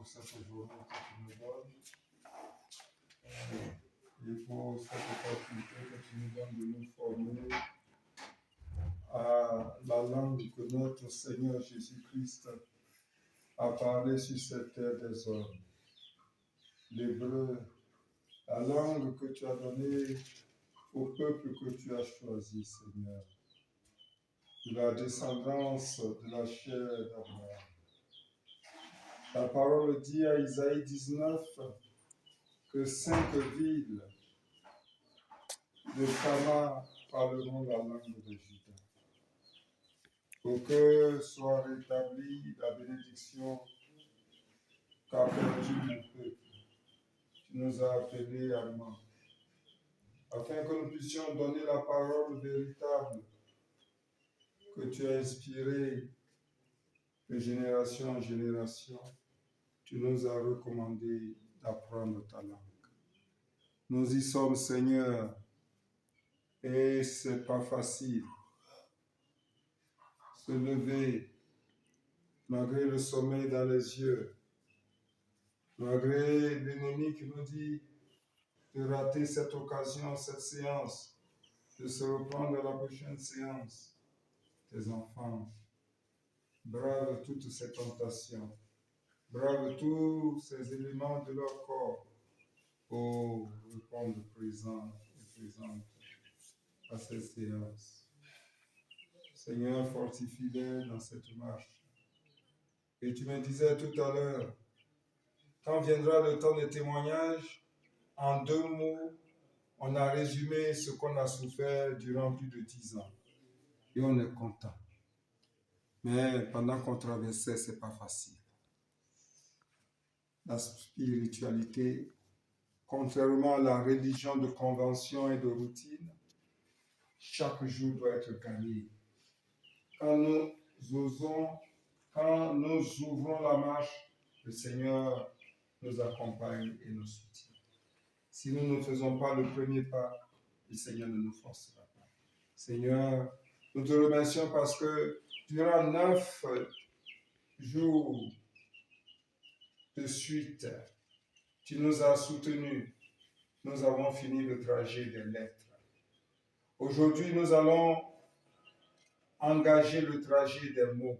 pour cette journée que tu nous donnes et pour cette opportunité que tu nous donnes de nous former à la langue que notre Seigneur Jésus-Christ a parlé sur cette terre des hommes. L'hébreu, la langue que tu as donnée au peuple que tu as choisi, Seigneur, de la descendance de la chair d'Abraham. La parole dit à Isaïe 19 que 5 villes de Cana parleront la langue de Juda. Pour que soit rétablie la bénédiction qu'a perdu mon peuple. Tu nous as appelés allemands, afin que nous puissions donner la parole véritable que tu as inspirée de génération en génération. Tu nous as recommandé d'apprendre ta langue. Nous y sommes, Seigneur, et c'est pas facile. Se lever, malgré le sommeil dans les yeux, malgré l'ennemi qui nous dit de rater cette occasion, cette séance, de se reprendre à la prochaine séance. Tes enfants bravent toutes ces tentations, bravent tous ces éléments de leur corps pour répondre présent et présente à cette séance. Seigneur, fortifie-les dans cette marche. Et tu me disais tout à l'heure, quand viendra le temps des témoignages, en 2 mots, on a résumé ce qu'on a souffert durant plus de 10 ans. Et on est content. Mais pendant qu'on traversait, ce n'est pas facile. La spiritualité, contrairement à la religion de convention et de routine, chaque jour doit être gagné. Quand nous ouvrons la marche, le Seigneur nous accompagne et nous soutient. Si nous ne faisons pas le premier pas, le Seigneur ne nous forcera pas. Seigneur, nous te remercions parce que durant 9 jours de suite, tu nous as soutenus. Nous avons fini le trajet des lettres. Aujourd'hui, nous allons engager le trajet des mots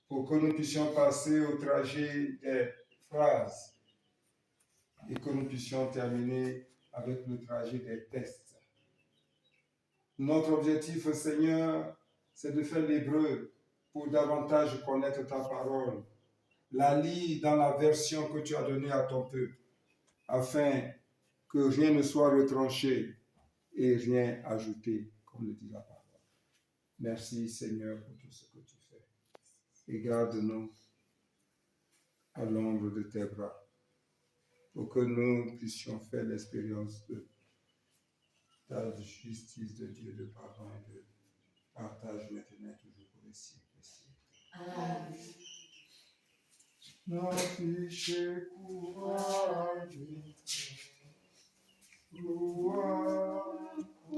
pour que nous puissions passer au trajet des phrases et que nous puissions terminer avec le trajet des tests. Notre objectif, Seigneur, c'est de faire l'hébreu pour davantage connaître ta parole, la lire dans la version que tu as donnée à ton peuple, afin que rien ne soit retranché et rien ajouté, comme le dit la parole. Merci, Seigneur, pour tout ce que tu fais. Et garde-nous à l'ombre de tes bras, pour que nous puissions faire l'expérience de ta justice de Dieu, de pardon et de partage maintenant et toujours pour les siècles des siècles. Amen. N'affichez courage, gloire, n'affichez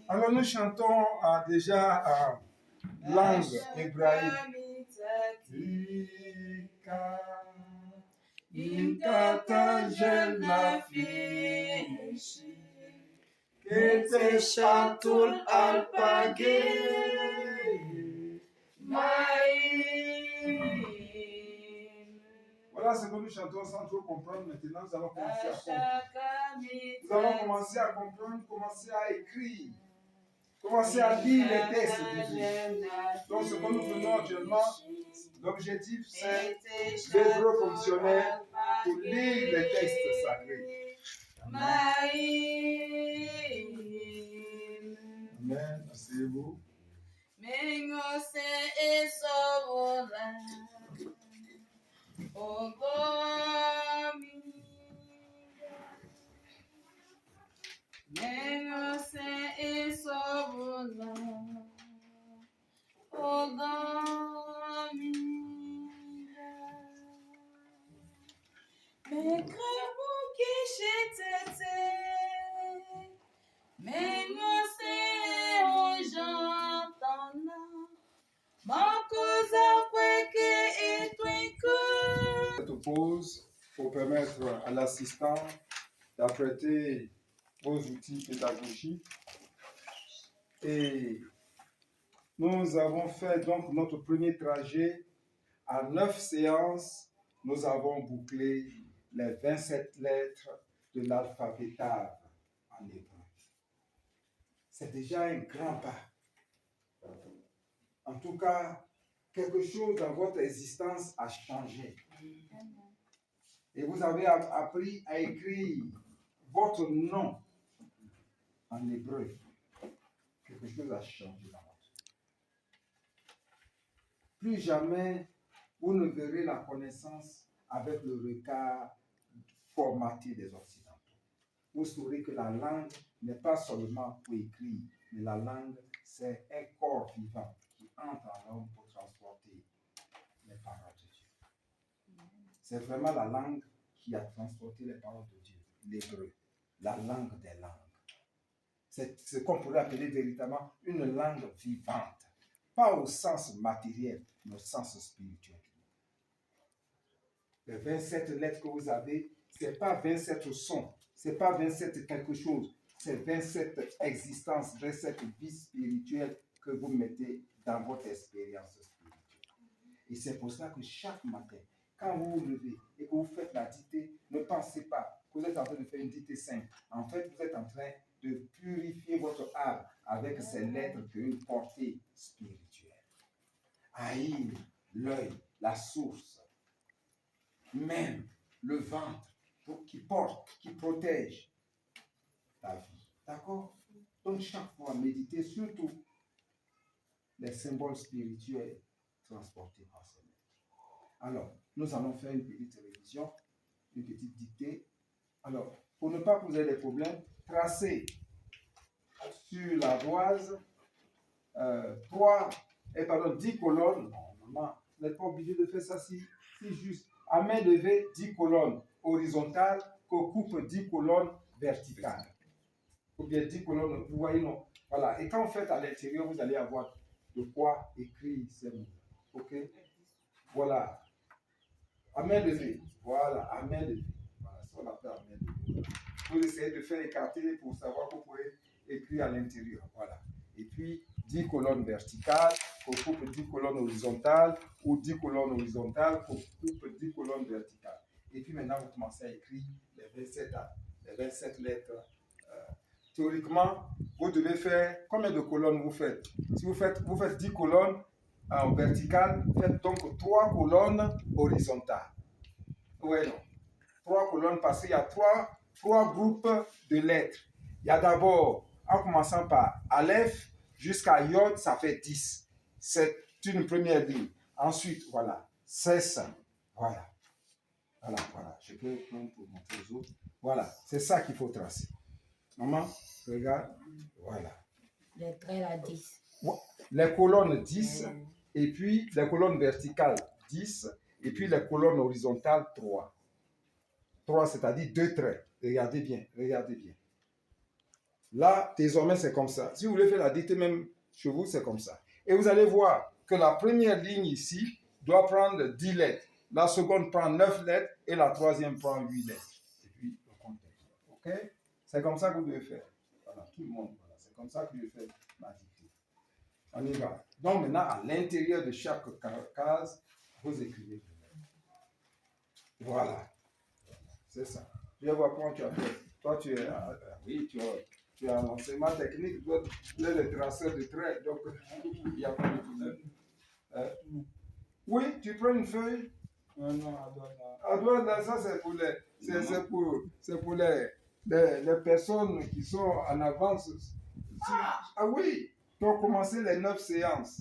Alors nous chantons déjà en langue hébraïque. Voilà ce que nous chantons sans trop comprendre. Maintenant, nous allons commencer à comprendre. Nous allons commencer à comprendre, commencer à écrire, commencer à lire les textes bibliques. Donc, ce que nous faisons actuellement, l'objectif, c'est d'être fonctionnel pour lire les textes sacrés. Amen. Asseyez-vous. Cette pause pour permettre à l'assistant d'apprêter vos outils pédagogiques. Et nous avons fait donc notre premier trajet. À 9 séances, nous avons bouclé les 27 lettres de l'alphabet arabe en hébreu. C'est déjà un grand pas. En tout cas, quelque chose dans votre existence a changé. Et vous avez appris à écrire votre nom en hébreu. Quelque chose a changé dans votre vie. Plus jamais, vous ne verrez la connaissance avec le regard formaté des Occidentaux. Vous saurez que la langue n'est pas seulement pour écrire, mais la langue, c'est un corps vivant qui entre en l'homme pour transporter les paroles de Dieu. C'est vraiment la langue qui a transporté les paroles de Dieu, l'hébreu, la langue des langues. C'est ce qu'on pourrait appeler véritablement une langue vivante, pas au sens matériel, mais au sens spirituel. Les 27 lettres que vous avez, ce n'est pas 27 sons, ce n'est pas 27 quelque chose, c'est 27 existences, 27 vies spirituelles que vous mettez dans votre expérience spirituelle. Et c'est pour ça que chaque matin, quand vous vous levez et que vous faites la dictée, ne pensez pas que vous êtes en train de faire une dictée simple. En fait, vous êtes en train de purifier votre âme avec ces lettres qui ont une portée spirituelle. Haïr, l'œil, la source, même le ventre qui porte, qui protège la vie. D'accord? Donc chaque fois, méditez surtout les symboles spirituels transportés par ces lettres. Alors, nous allons faire une petite révision, une petite dictée. Alors, pour ne pas poser des problèmes, tracez sur la voise 10 colonnes. Normalement, vous n'êtes pas obligé de faire ça si juste. À main levée, 10 colonnes horizontales, qu'on coupe 10 colonnes verticales. Ou bien 10 colonnes, vous voyez, non. Voilà. Et quand vous faites à l'intérieur, vous allez avoir de quoi écrire ces mots. OK? Voilà. À main levée. Voilà, à main levée. Voilà, ça on appelle à main levée. Vous essayez de faire écarter pour savoir que vous pouvez écrire à l'intérieur. Voilà. Et puis, 10 colonnes verticales, qu'on coupe 10 colonnes horizontales, ou 10 colonnes horizontales, qu'on coupe 10 colonnes verticales. Et puis maintenant, vous commencez à écrire les 27 lettres. Théoriquement, vous devez faire combien de colonnes vous faites? Si vous faites 10 colonnes en verticale, faites donc 3 colonnes horizontales. Oui, non. 3 colonnes parce qu'il y a 3 groupes de lettres. Il y a d'abord, en commençant par Aleph jusqu'à Yod, ça fait 10. C'est une première ligne. Ensuite, voilà, 16. Voilà. Je peux prendre pour montrer aux autres. Voilà, c'est ça qu'il faut tracer. Maman, regarde. Voilà. Les traits à 10. Les colonnes 10, et puis les colonnes verticales 10, et puis les colonnes horizontales 3. 3, c'est-à-dire 2 traits. Regardez bien. Là, désormais, c'est comme ça. Si vous voulez faire la dictée même chez vous, c'est comme ça. Et vous allez voir que la première ligne ici doit prendre 10 lettres. La seconde prend 9 lettres et la troisième prend 8 lettres. Et puis, le compte. OK? C'est comme ça que vous devez faire. Voilà, tout le monde. Voilà. C'est comme ça que je fais ma dictée. On y va. Donc maintenant, à l'intérieur de chaque case, vous écrivez. Voilà. C'est ça. Je vais voir comment tu as fait. Toi, tu as un enseignement technique, toi, tu es le traceur de traits, donc il n'y a pas de problème. Oui, tu prends une feuille. Non, à droite, là, ça c'est pour les personnes qui sont en avance. Ah oui, tu as commencé les 9 séances.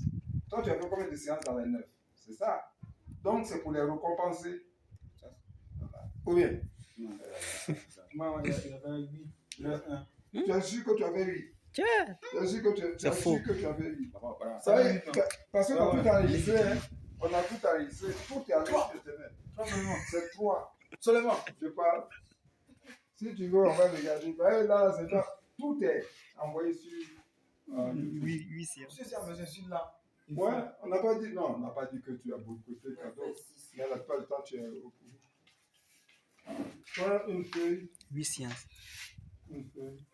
Toi, tu as fait combien de séances dans les 9? C'est ça. Donc, c'est pour les récompenser. Combien? Moi, il y avait 8. Il reste 1. Tu es sûr que tu avais 8? Tiens. Tu es sûr que tu C'est faux. avais 8? Voilà. Ça veut dire que- parce qu'on a Ouais, tout enregistré, hein. On a tout enregistré. Tout est enregistré. 3 seulement. C'est 3. Seulement. Je parle. Si tu veux, on va regarder. Là, c'est pas. Tout est envoyé sur. Oui, oui, c'est. Je sais, mais je suis là. Ouais, on n'a pas dit. Non, on n'a pas dit que tu as beaucoup de cadeaux. Mais la plupart du temps, tu es au courant. Prends une feuille. 8 séances. Une feuille.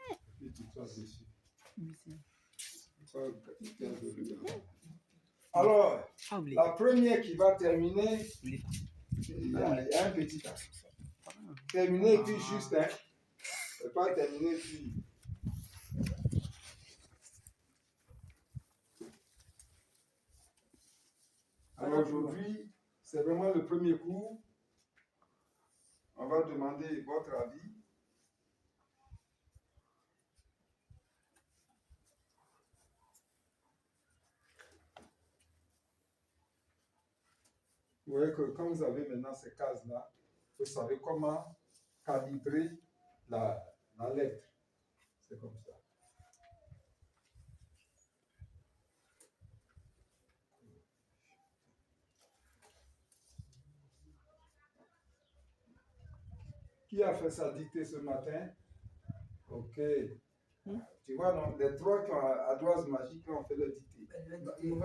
Et tu traces dessus. 8 séances. Alors, Ah, oublié. la première qui va terminer, Oublié. il y a un petit tas. Terminer puis juste, hein. C'est pas terminer puis. Alors aujourd'hui, c'est vraiment le premier cours. On va demander votre avis. Vous voyez que quand vous avez maintenant ces cases-là, vous savez comment calibrer la lettre. C'est comme ça. Qui a fait sa dictée ce matin? Ok. Tu vois, non, les 3 qui ont à doise magique, ont fait leur dictée.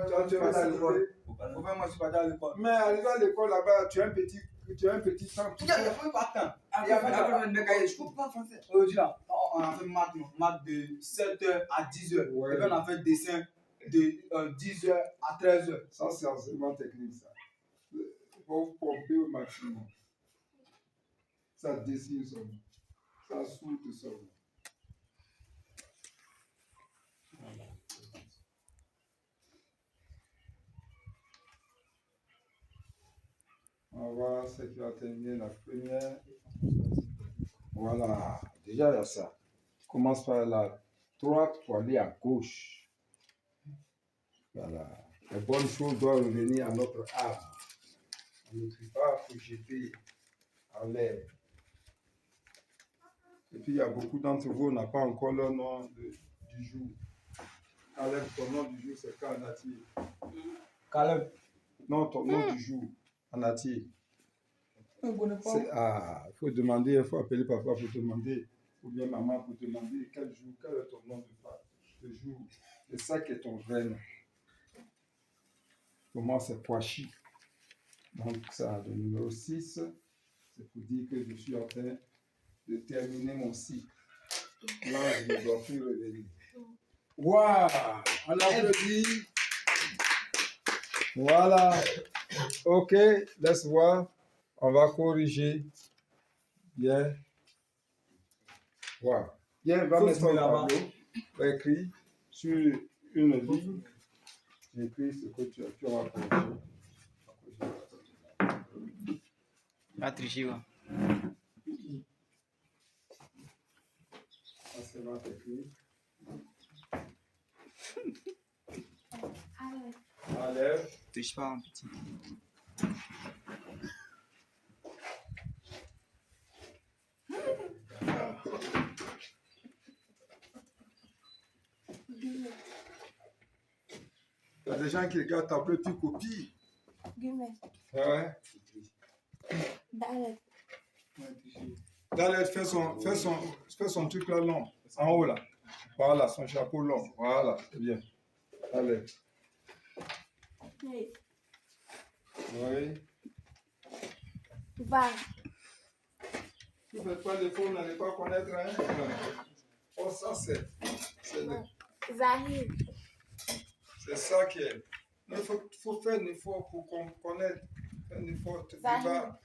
Toi, tu vas à l'école. Moi, je suis pas à l'école. Mais arrivé à l'école là-bas, tu as un petit temps. Il n'y a pas de temps. Je ne comprends pas français. Aujourd'hui, là, on a fait maths de 7h à 10h. Ouais. Et puis on a fait dessin de 10h à 13h. Ça, c'est enseignement technique, ça. Il faut pomper au maximum. Ça dessine seulement. Ça soude seulement. Voilà. On va voir ce qui va terminer la première. Voilà. Déjà, il y a ça. Commence par la droite pour aller à gauche. Voilà. Les bonnes choses doivent revenir à notre âme. On ne peut pas projeter en l'air. Et puis, il y a beaucoup d'entre vous, on n'a pas encore le nom du jour. Caleb, ton nom du jour, c'est quoi en atier? Caleb. Non, ton nom du jour en atier. Je ne connais pas. Il faut demander, il faut appeler papa pour demander, ou bien maman pour demander quel jour, quel est ton nom de papa, le jour. C'est ça qui est ton vrai nom. Pour moi, c'est Poachi. Donc, ça, le numéro 6, c'est pour dire que je suis en train de terminer mon cycle. Là, je ne dois plus revenir. Waouh! On applaudit. Voilà. Ok, laisse voir. On va corriger. Bien. Wow. Bien, va mettre un tableau. Va écrire sur une ligne. J'écris ce que tu auras corrigé. Pas tricher, va. Ça, c'est va écrire. Allez. Triche pas, un petit. Il y a des gens qui regardent ta petite copie. Guillemets. Ouais. Dalet. Dalet fait son truc là long. En haut là. Voilà, son chapeau long. Voilà, c'est bien. Allez. Oui. Oui. Va. Tu ne faites pas l'effort, vous n'allez pas connaître. Hein? Oh, ça, c'est Zahir. ça qui est. Il faut faire un effort pour connaître. Un effort. Tu vas.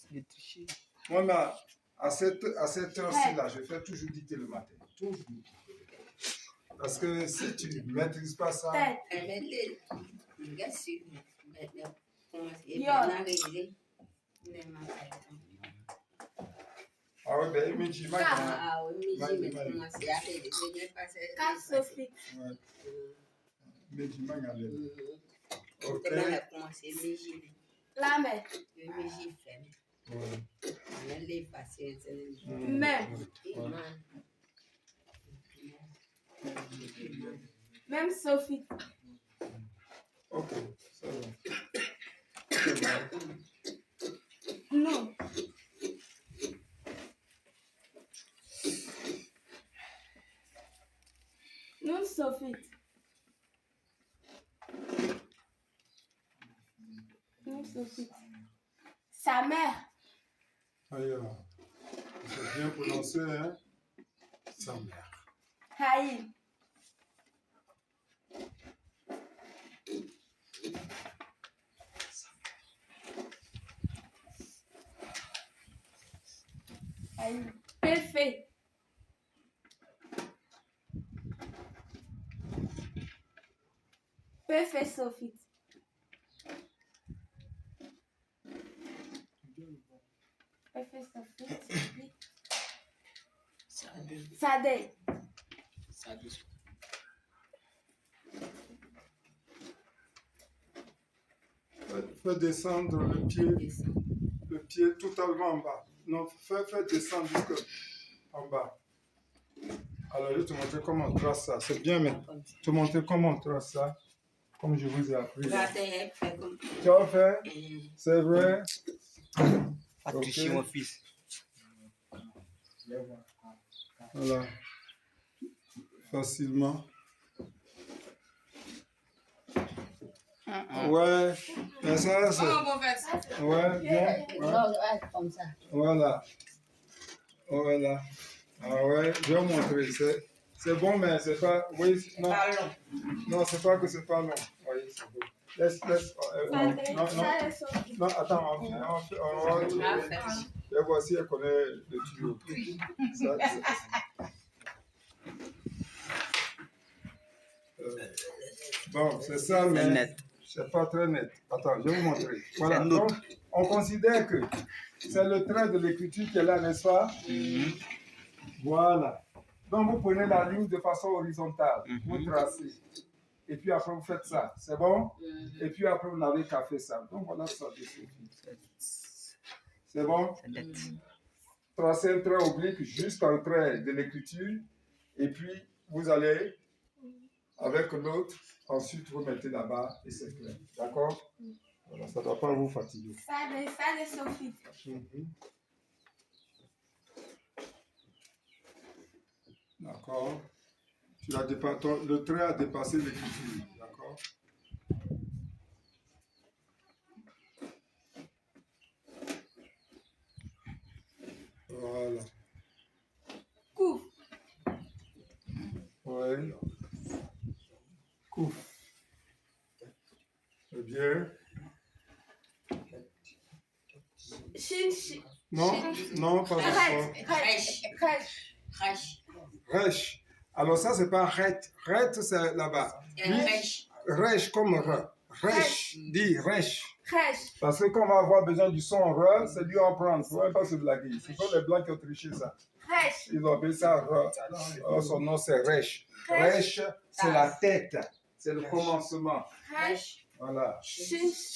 Les tricher. Moi, mais à cette heure-ci, là, je fais toujours dicter le matin. Toujours. Parce que si tu ne maîtrises pas ça. Ah oui, ben, Miji, Ok. La mère. Ouais. les effacer. Même. Même Sophie. Ok, c'est bon. Non. Non, Sophie. Non, Sophie. Sa mère. Alors, c'est bien prononcé, hein? Sa mère. Haïl. Haïl. Parfait. Parfait, Sophie. Parfait, Sophie. Sade. Fais descendre le pied totalement en bas. Non, fais descendre jusqu'en bas. Alors, je vais te montrer comment on trace ça. C'est bien, mais te montrer comment on trace ça, comme je vous ai appris. Tu as fait? C'est vrai? Pas tricher, mon fils. Voilà. Facilement. Ouais, mais ça, c'est... Ouais, bien. Ouais. Comme ça. Voilà. Voilà. Ah ouais, je vais montrer. C'est bon, mais c'est pas... Oui, non. Non, c'est pas que c'est pas long. Oui, c'est bon. Laisse... Non, attends, on va trouver. Et voici, elle connaît le tuyau. Bon, c'est ça, mais... net. C'est pas très net. Attends, je vais vous montrer. Voilà, donc, on considère que c'est le trait de l'écriture qui est là, n'est-ce pas? Voilà. Donc, vous prenez la ligne de façon horizontale, vous tracez. Et puis après, vous faites ça. C'est bon? Et puis après, vous n'avez qu'à faire ça. Donc, voilà ça. C'est bon? Tracez un trait oblique jusqu'en trait de l'écriture. Et puis, vous allez, avec l'autre, ensuite, vous mettez là-bas et c'est clair. D'accord? Voilà, ça ne doit pas vous fatiguer. Sade, Sophie. D'accord. Le trait a dépassé l'écriture. D'accord. Voilà. Couf. Oui. Couf. C'est bien. Chin. Non, pas encore. Rech. Alors ça, c'est pas ret. Ret, c'est là-bas. Rech comme re. Rech. Dis rech. Crèche. Parce que quand on va avoir besoin du son re, c'est lui en prendre. Il ne faut pas se blaguer. Ce sont les blancs qui ont triché ça. Crèche. Ils ont appelé ça re. Alors son nom, c'est rech. Rech, c'est la tête. C'est le commencement. Crèche. Voilà. Chinsi.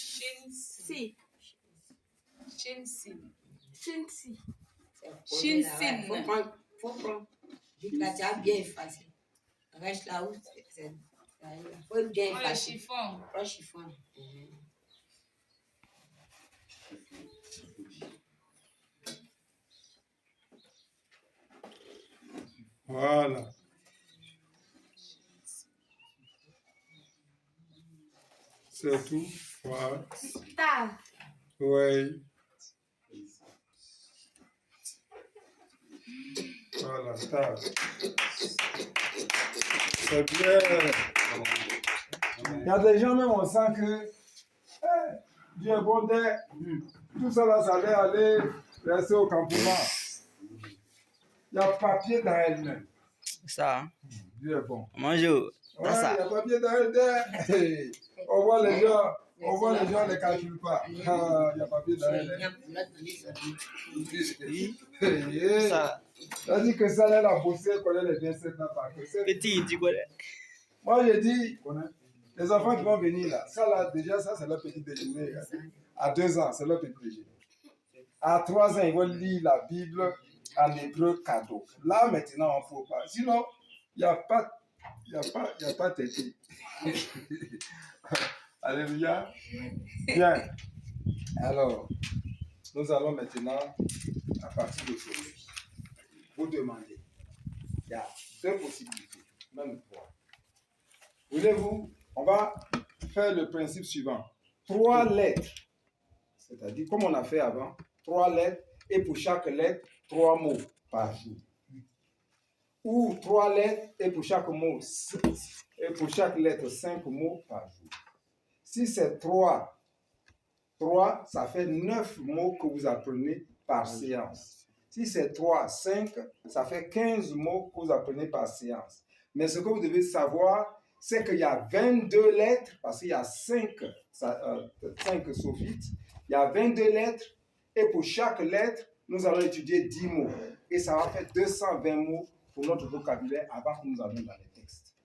Faut prendre. Là, tu as bien effacé. Reste là où c'est. Faut bien effacer. Prends le chiffon. Voilà. C'est tout. Voilà. Ta. Oui. Voilà, table. C'est bien. Il y a des gens même, on sent que Dieu bon, tout ça là, ça allait aller rester au campement. Il y a papier dans elle-même. Ça, hein? Dieu est bon. Bonjour. Ouais, il y a papier dans elle-même. On voit les gens. On voit les gens ne les calculent pas. Il y a papier dans elle. Ça, Ça dit que ça, elle a bossé, elle connaît les 27 ans par cœur. petit, tu connais. Moi, j'ai dit, les enfants qui vont venir là, ça là, déjà, ça, c'est leur petit déjeuner. À 2 ans, c'est leur petit déjeuner. À 3 ans, ils vont lire la Bible en hébreu cadeau. Là, maintenant, on ne peut pas. Sinon, il n'y a pas tété. Alléluia. Bien. Alors, nous allons maintenant, à partir d'aujourd'hui, vous demander. Il y a 2 possibilités, même 3. Voulez-vous, on va faire le principe suivant. 3 lettres. C'est-à-dire, comme on a fait avant, 3 lettres, et pour chaque lettre, 3 mots par jour. Ou 3 lettres, et pour chaque mot, et pour chaque lettre, 5 mots par jour. Si c'est 3, ça fait 9 mots que vous apprenez par séance. Si c'est 3, 5, ça fait 15 mots que vous apprenez par séance. Mais ce que vous devez savoir, c'est qu'il y a 22 lettres, parce qu'il y a 5 sophites, il y a 22 lettres, et pour chaque lettre, nous allons étudier 10 mots. Et ça va faire 220 mots pour notre vocabulaire avant que nous allions dans les textes.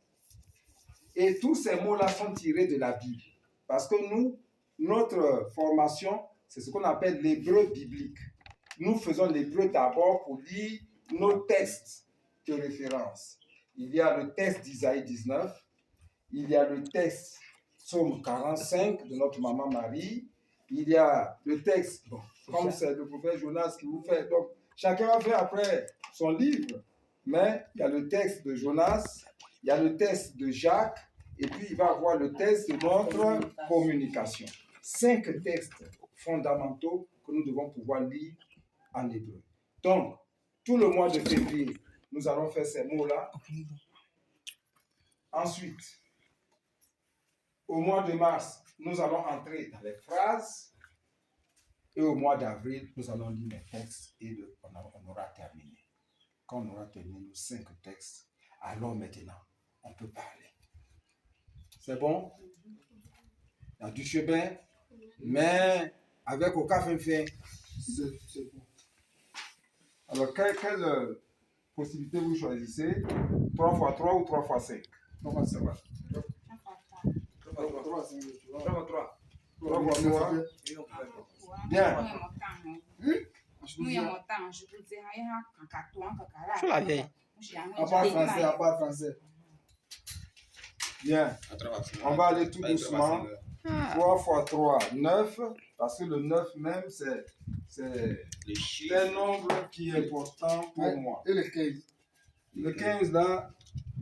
Et tous ces mots-là sont tirés de la Bible. Parce que nous, notre formation, c'est ce qu'on appelle l'hébreu biblique. Nous faisons l'hébreu d'abord pour lire nos textes de référence. Il y a le texte d'Isaïe 19, il y a le texte Psaume 45 de notre maman Marie, il y a le texte, bon, comme c'est le prophète Jonas qui vous fait, donc chacun va faire après son livre, mais il y a le texte de Jonas, il y a le texte de Jacques, et puis il va avoir le texte de notre communication. 5 textes fondamentaux que nous devons pouvoir lire en hébreu. Donc, tout le mois de février, nous allons faire ces mots-là. Ensuite, au mois de mars, nous allons entrer dans les phrases. Et au mois d'avril, nous allons lire les textes et on aura terminé. Quand on aura terminé nos 5 textes, alors maintenant, on peut parler. C'est bon? Il y a du chemin, mais avec aucun fin, c'est bon. Alors, quelle possibilité vous choisissez? 3 x 3 ou 3 x 5? Comment ça va? 3 x 3, 5. 3 x 3. 3 x 3. Bien. Sur la vieille. À part français. Bien. On va aller tout doucement. 3 x 3, 9. Parce que le 9 même, c'est un nombre qui est important pour moi. Et le 15? Le 15 là,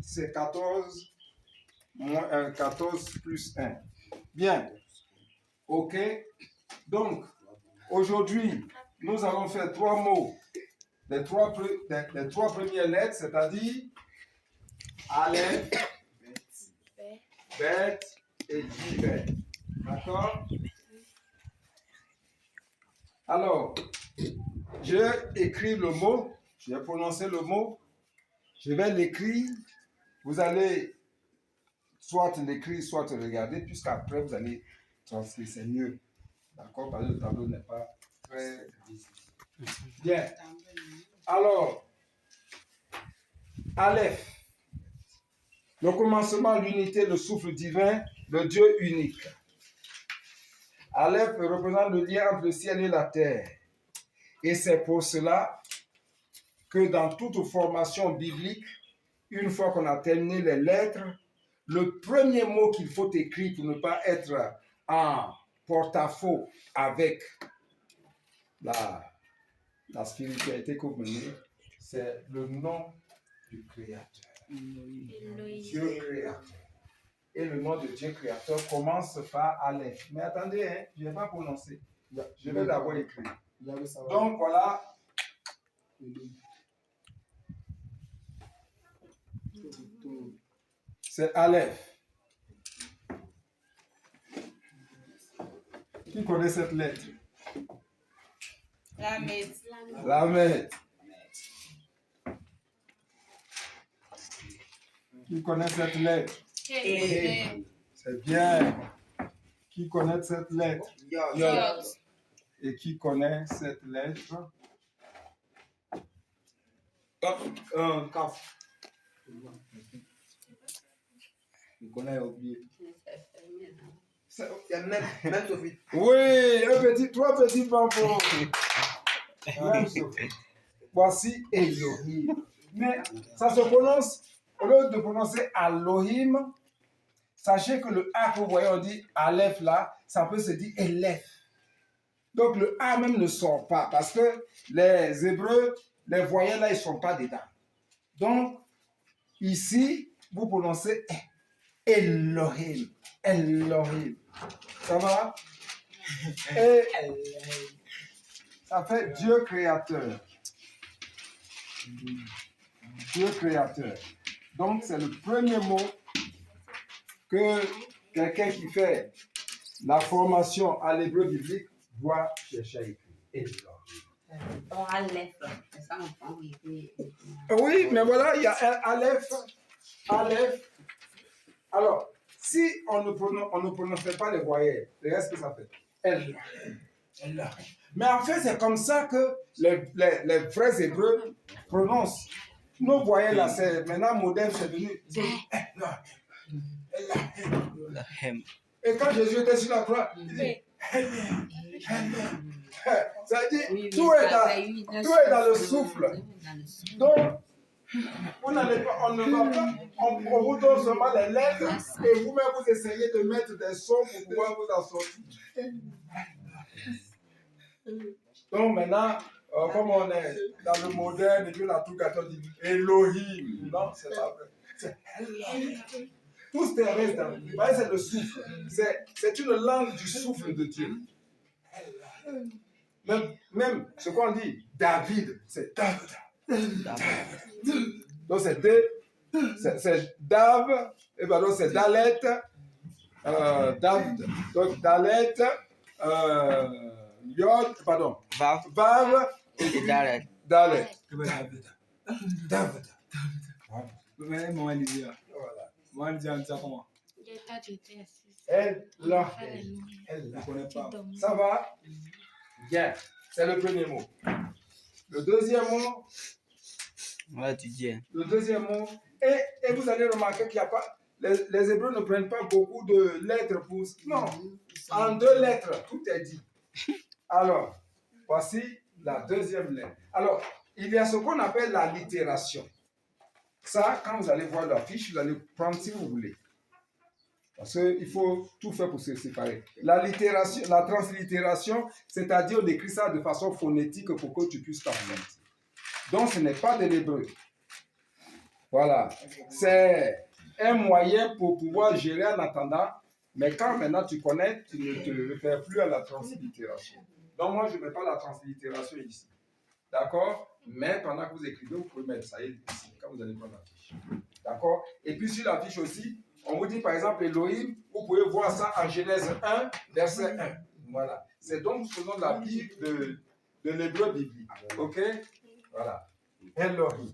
c'est 14 plus 1. Bien. OK. Donc, aujourd'hui, nous allons faire 3 mots. Les 3 premières lettres, c'est-à-dire Aleph, Bet et Gibet. D'accord? Alors, je écris le mot, je vais prononcer le mot, je vais l'écrire, vous allez soit l'écrire, soit regarder, puisqu'après vous allez transcrire, c'est mieux. D'accord? Parce que le tableau n'est pas très visible. Bien. Alors, Aleph. Le commencement, l'unité, le souffle divin, le Dieu unique. Aleph représente le lien entre le ciel et la terre. Et c'est pour cela que dans toute formation biblique, une fois qu'on a terminé les lettres, le premier mot qu'il faut écrire pour ne pas être en porte-à-faux avec la spiritualité que vous menez, c'est le nom du Créateur. Dieu créateur. Et le nom de Dieu créateur commence par Aleph. Mais attendez, hein, je ne vais pas prononcer. Je vais d'abord écrire. Donc voilà. C'est Aleph. Qui connaît cette lettre? Lamed. Qui connaît cette lettre? C'est bien. Qui connaît cette lettre? Yod. Et qui connaît cette lettre? Kaf. Je connais, oublié. Il y a même Sophie. Oui, 3 petits bambous. Même souffle. Voici Elohim. Mais ça se prononce, au lieu de prononcer Elohim, sachez que le A que vous voyez, on dit Aleph là, ça peut se dire Elef. Donc le A même ne sort pas parce que les Hébreux, les voyelles là, ils ne sont pas dedans. Donc ici, vous prononcez Elohim. Elohim. Ça va? Et ça fait Dieu créateur. Dieu créateur. Donc c'est le premier mot que quelqu'un qui fait la formation à l'hébreu biblique doit chercher à écrire. On enlève. Ça, on prend, oui. Oui, mais voilà, il y a un Aleph. Aleph. Alors, si on ne prononçait pas les voyelles, le reste que ça fait? Elle. Mais en fait, c'est comme ça que les vrais hébreux prononcent. Nos voyelles là, c'est maintenant moderne, c'est devenu. Et quand Jésus était sur la croix, il dit. Ça dit, tout est dans le souffle. Donc, on ne va pas, on vous donne seulement les lettres et vous-même vous essayez de mettre des sons pour pouvoir vous en sortir. Donc maintenant, comme on est dans le moderne et que la tout gâteau dit Elohim, non, c'est pas vrai. C'est Elohim. Tout ce reste dans le voyez, c'est le souffle. C'est une langue du souffle de Dieu. Même ce qu'on dit, David, c'est David. Donc c'est Dav, et pardon, c'est Dalet, David. Donc Dalet, Yod, pardon, Vav et Dalet. Dalet. David. Mais moi, il dit, moi, il dit, comment? Elle, là, elle, Je ne connais pas. ça va? Bien, c'est le premier mot. Le deuxième mot, Ouais, tu dis. le deuxième mot, et vous allez remarquer qu'il n'y a pas, les Hébreux ne prennent pas beaucoup de lettres pour, non, en 2 lettres, tout est dit. Alors, voici la deuxième lettre. Alors, il y a ce qu'on appelle la littération. Ça, quand vous allez voir la fiche, vous allez prendre si vous voulez. Parce qu'il faut tout faire pour se séparer. La littération, la translittération, c'est-à-dire on écrit ça de façon phonétique pour que tu puisses comprendre. Donc ce n'est pas de l'hébreu. Voilà. C'est un moyen pour pouvoir gérer en attendant, mais quand maintenant tu connais, tu ne te réfères plus à la translittération. Donc moi je ne mets pas la translittération ici. D'accord? Mais pendant que vous écrivez, vous pouvez mettre ça ici, quand vous allez prendre la fiche. D'accord? Et puis sur la fiche aussi, on vous dit par exemple Elohim, vous pouvez voir ça en Genèse 1, verset 1. Voilà. C'est donc selon la Bible de l'hébreu biblique. Ok? Voilà. Elohim.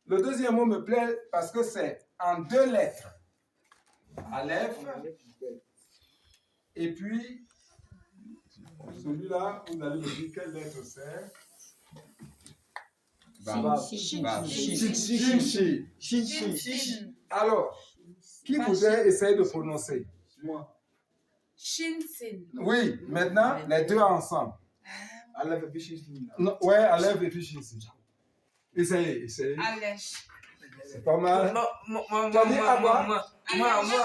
Le deuxième mot me plaît parce que c'est en 2 lettres. Aleph. Et puis, celui-là, vous allez me dire quelle lettre c'est. Shin. Alors, qui voudrait essayer de prononcer? Moi. Shinsin. Oui, maintenant, les deux ensemble. Aleph et puis Shin. Ouais, Aleph et puis Shin. Essayez. Alèche. C'est pas mal. Moi.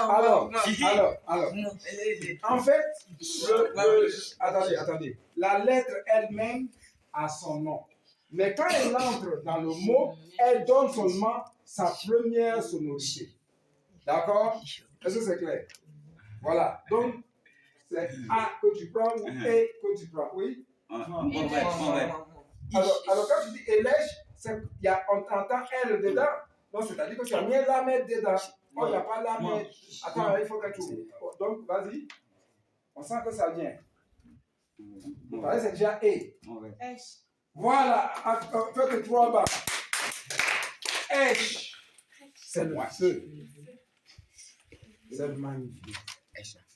Alors. En fait, attendez. La lettre elle-même a son nom. Mais quand elle entre dans le mot, elle donne seulement sa première sonorité. D'accord? Est-ce que c'est clair? Voilà. Donc, c'est A que tu prends ou E que tu prends. Oui? Alors quand tu dis élèche, on t'entend elle dedans. Donc, c'est-à-dire que tu as mis la mettre dedans. On n'a pas la mettre. Attends, il faut que tu ouvres. Donc, vas-y. On sent que ça vient. C'est déjà E. Voilà. Faites 3 bas. Esh. C'est le feu. C'est magnifique.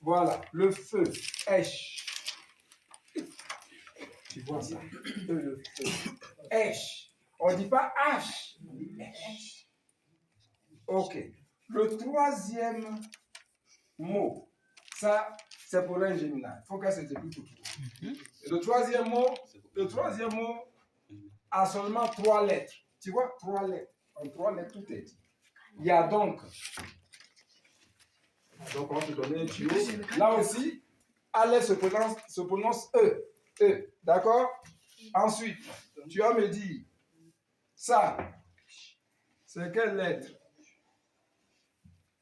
Voilà, le feu. Esh. Tu vois ça? Le feu. Esh. On ne dit pas H. Esh. Ok. Le troisième mot, ça, c'est pour l'ingénieur. Il faut qu'elle se débute tout. Et le troisième mot, le troisième mot a seulement 3 lettres. Tu vois, 3 lettres. En 3 lettres, tout est dit. Il y a donc. Donc, on va te donner un tuyau. Là aussi, Aleph se prononce E. E. D'accord? Ensuite, tu vas me dire, ça, c'est quelle lettre?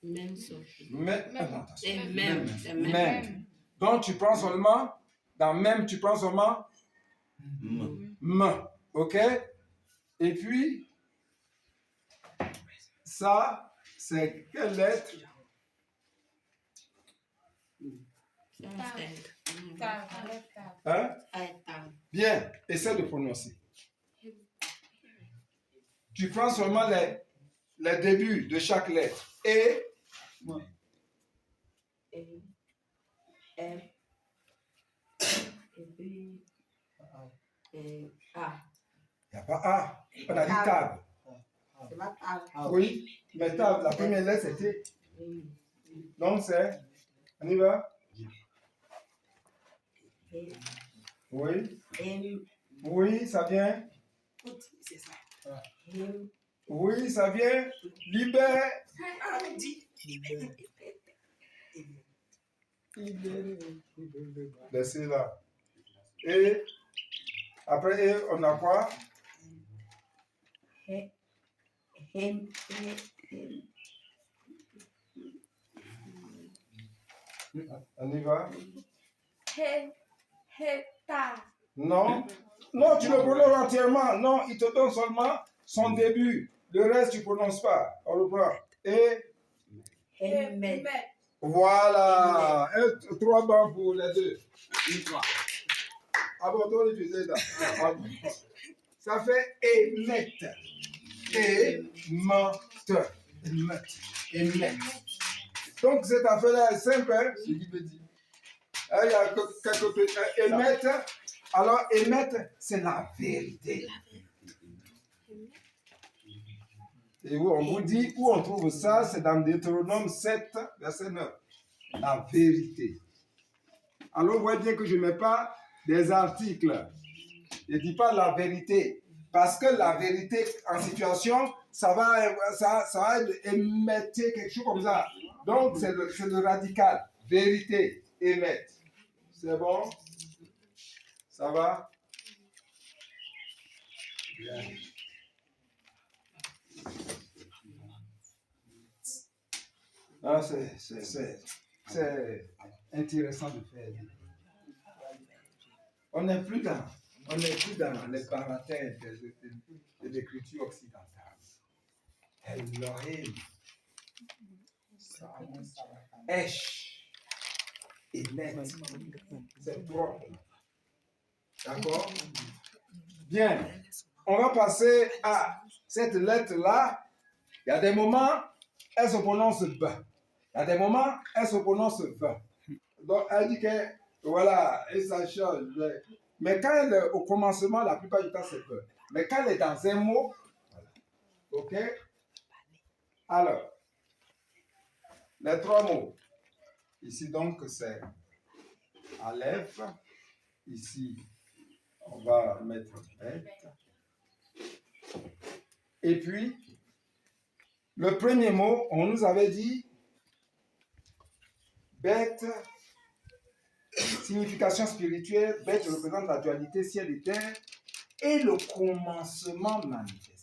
Même son. Même. Donc, tu prends seulement, dans même, tu prends seulement M. OK? Et puis, ça, c'est quelle lettre? Hein? Bien, essaie de prononcer. Tu prends seulement les débuts de chaque lettre. Et M. Et puis A. il n'y a pas A. On a dit table. C'est pas A. Oui, mais table, la première lettre c'était. Donc c'est. On y va? Oui. M. Oui, ça vient. C'est ça. M. Oui, ça vient. Libère. Laissez là. Et après, on a quoi? On y va? Non. Non, tu le prononces entièrement. Non, il te donne seulement son début. Le reste, tu ne prononces pas. On le prend. Et voilà. 3 bancs pour les deux. Ah bon, toi, tu faisais ça. Ça fait émettre. Émettre. Donc, cette affaire-là est simple. Hein? Il y a quelques petits. Émettre. Alors, émettre, c'est la vérité. Et où on vous dit, où on trouve ça, c'est dans Deutéronome 7, verset 9. La vérité. Alors, vous voyez bien que je ne mets pas des articles. Je ne dis pas la vérité. Parce que la vérité en situation, ça va émettre quelque chose comme ça. Donc, c'est le radical. Vérité, émettre. C'est bon? Ça va? Bien. Ah, c'est intéressant de faire. On n'est plus dans les baratins de l'écriture occidentale. Elohim, Esh, Emet, c'est propre. D'accord? Bien, on va passer à cette lettre-là. Il y a des moments, elle se prononce B. Il y a des moments, elle se prononce V. Donc, elle dit que, voilà, et ça change. Mais quand elle est au commencement, la plupart du temps, c'est B. Mais quand elle est dans un mot, voilà. OK? Alors, les 3 mots. Ici, donc, c'est Aleph. Ici, on va mettre bête. Et puis, le premier mot, on nous avait dit bête, signification spirituelle, bête représente la dualité ciel et terre et le commencement manifesté.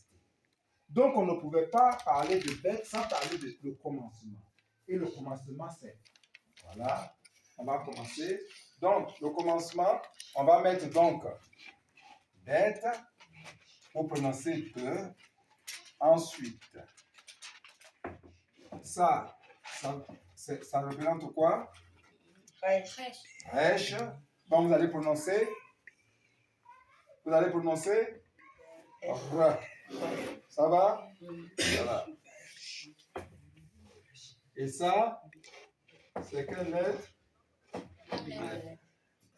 Donc, on ne pouvait pas parler de bête sans parler de commencement. Et le commencement, c'est, voilà, on va commencer. Donc, le commencement, on va mettre donc bête pour prononcer peu. Ensuite, ça représente quoi? Rèche. Donc, vous allez prononcer. R. Ça va? Voilà. Et ça, c'est quelle lettre?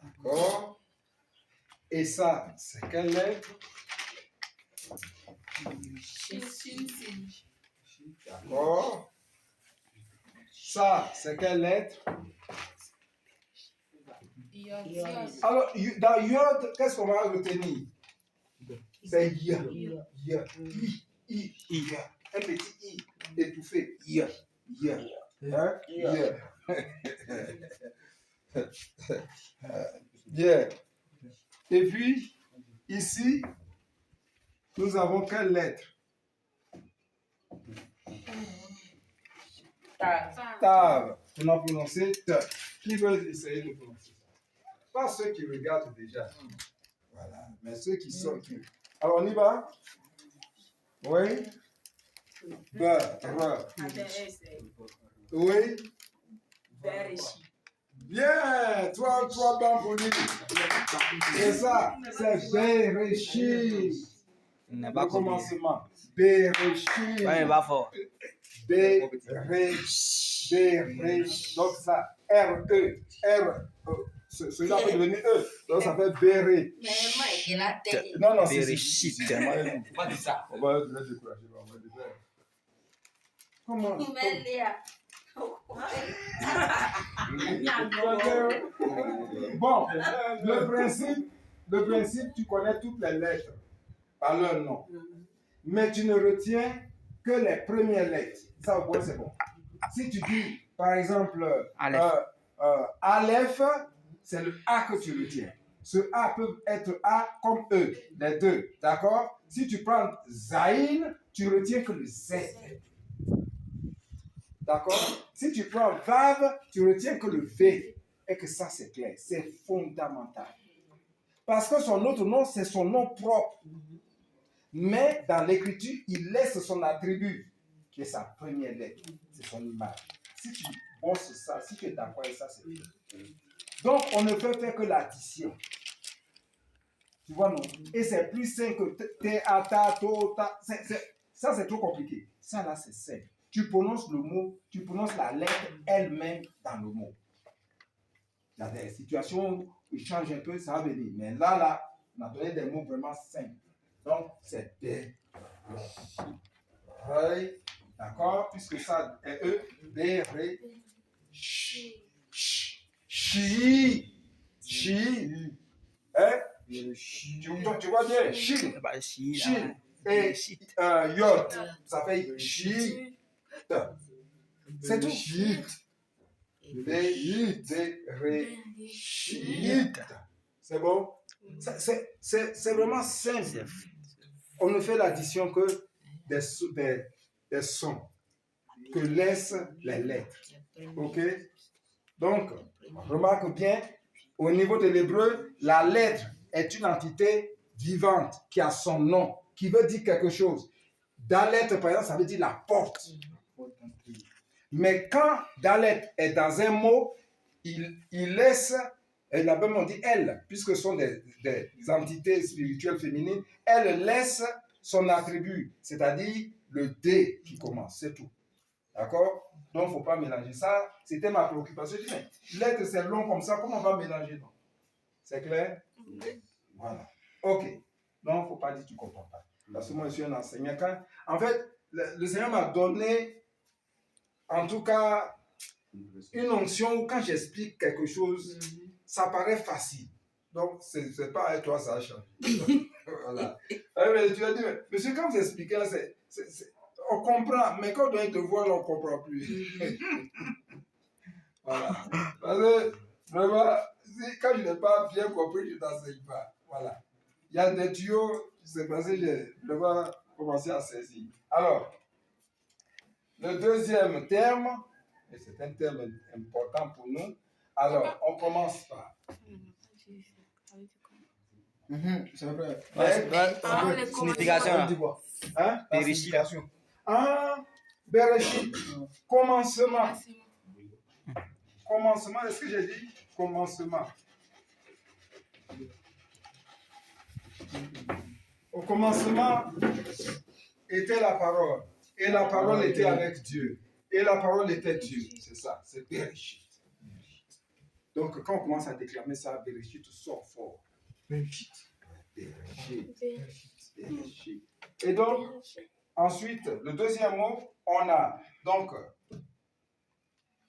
D'accord. Et ça, c'est quelle lettre? D'accord. Ça, c'est quelle lettre? Alors, dans Yod, qu'est-ce qu'on va retenir? C'est Ya. Ya. I. Ya. Un petit I étouffé. Ya. Ya. Hein? Ya. Bien. Et puis, ici, nous avons quelle lettre? Tav. On a prononcé T. Qui veut essayer de prononcer ça? Pas ceux qui regardent déjà. Voilà. Mais ceux qui sont. Alors, on y va? Oui? B. R. Oui? Bien! Trois bancs pour lui. C'est ça. C'est Bereshit. Il n'est Le pas comme commencement. Bereshit. Ouais, il va fort. Bereshit. Donc ça, R-E. Celui-là peut devenir E. Donc ça fait Béré. Mais moi, il a tête. Non, non, Bereshit. On va dire ça. On va le décourager. On va le faire. Comment? Mais Léa. Bon, le principe, tu connais toutes les lettres par leur nom. Mais tu ne retiens que les premières lettres. Ça, au moins, c'est bon. Si tu dis, par exemple, Aleph, c'est le A que tu retiens. Ce A peut être A comme E, les deux. D'accord? Si tu prends Zaïn, tu retiens que le Z. D'accord? Si tu prends Vav, tu retiens que le V. Et que ça, c'est clair. C'est fondamental. Parce que son autre nom, c'est son nom propre. Mais dans l'écriture, il laisse son attribut, qui est sa première lettre. C'est son image. Si tu bosses ça, si tu es d'accord avec ça, c'est bien. Donc, on ne peut faire que l'addition. Tu vois, non? Et c'est plus simple que ta, ta, to, ta. Ça, c'est trop compliqué. Ça, là, c'est simple. Tu prononces le mot, tu prononces la lettre elle-même dans le mot. Il y a des situations où il change un peu, ça va venir. Mais là, on a donné des mots vraiment simples. Donc, c'est B. D'accord? Puisque ça est E, B, R, Ch. Chi. Hein? Tu vois bien? Chi. Chi. Et Yod. Ça fait Chi. C'est tout. C'est bon? C'est vraiment simple. On ne fait l'addition que des sons que laissent les lettres. Ok? Donc, remarque bien, au niveau de l'hébreu, la lettre est une entité vivante qui a son nom, qui veut dire quelque chose. Dalet, par exemple, ça veut dire la porte. Mais quand Dalet est dans un mot, il laisse, et la Bible on dit elle, puisque ce sont des entités spirituelles féminines, elle laisse son attribut, c'est-à-dire le D qui commence, c'est tout. D'accord? Donc, il ne faut pas mélanger ça. C'était ma préoccupation. Je dis, mais lettre, c'est long comme ça, comment on va mélanger? Non? C'est clair? Voilà. OK. Donc, il ne faut pas dire que tu ne comprends pas. Parce que moi, je suis un enseignant. En fait, le Seigneur m'a donné, en tout cas, une onction où quand j'explique quelque chose, ça paraît facile. Donc, ce n'est pas avec toi, ça a changé. Voilà. Mais tu as dit, monsieur, quand vous expliquez, on comprend, mais quand on doit te voir, on ne comprend plus. Voilà. Parce que, vraiment, quand je n'ai pas bien compris, je ne t'enseigne pas. Voilà. Il y a des tuyaux, c'est passé, je vais commencer à saisir. Alors, le deuxième terme, et c'est un terme important pour nous, alors, on commence par. C'est vrai. Signification. Hein? Bereshit. Bereshit. Commencement. Commencement, est-ce que j'ai dit commencement? Au commencement était la parole. Et la parole était avec Dieu. Et la parole était Dieu. C'est ça, c'est Bereshit. Donc, quand on commence à déclamer ça, Bereshit sort fort. Bereshit. Et donc, ensuite, le deuxième mot, on a donc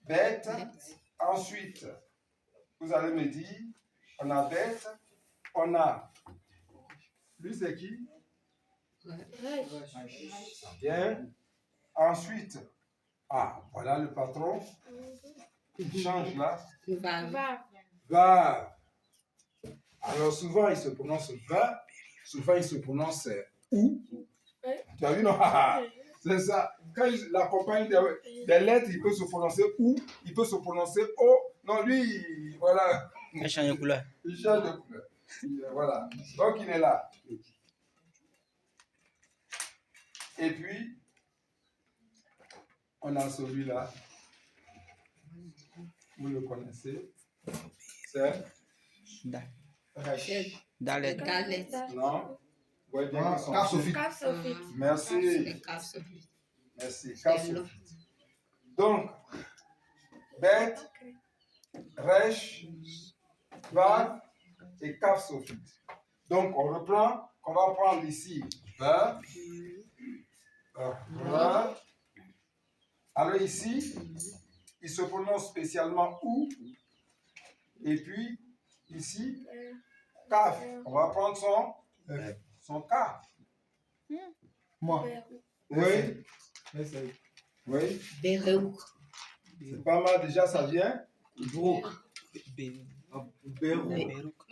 bête. Ensuite, vous allez me dire on a bête, on a. Lui, c'est qui? Bien. Ensuite, voilà le patron. Il change là. Va. Alors souvent, il se prononce va. Souvent, il se prononce ou. Tu as vu, non? C'est ça. Quand il accompagne des lettres, il peut se prononcer ou, il peut se prononcer o. Non, lui, voilà. Il change de couleur. Il change de couleur. Voilà. Donc, il est là. Et puis, on a celui-là. Vous le connaissez. C'est Dalet. Non. Ouais, bien que son Sophie. Merci. Merci. Sophie. Donc, bête, rêche, vav et kaf Sophie. Donc, on reprend. On va prendre ici va. Alors ici, il se prononce spécialement ou. Et puis, ici, kaf. On va prendre son kaf. Moi. Oui. Oui. Béréouk. C'est pas mal déjà, ça vient. Brouk.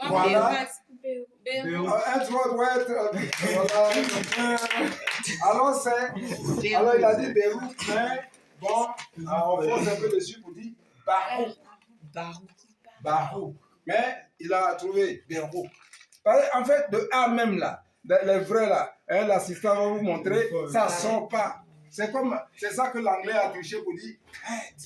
Voilà. Un, trois doit être. Voilà. Alors, il a dit Beyrouth, mais bon, on force un peu dessus pour dire Barouk. Mais il a trouvé Beyrouth. En fait, le A même là, les vrais là, l'assistant va vous montrer, ça ne sort pas. C'est ça que l'anglais a touché pour dire kaet.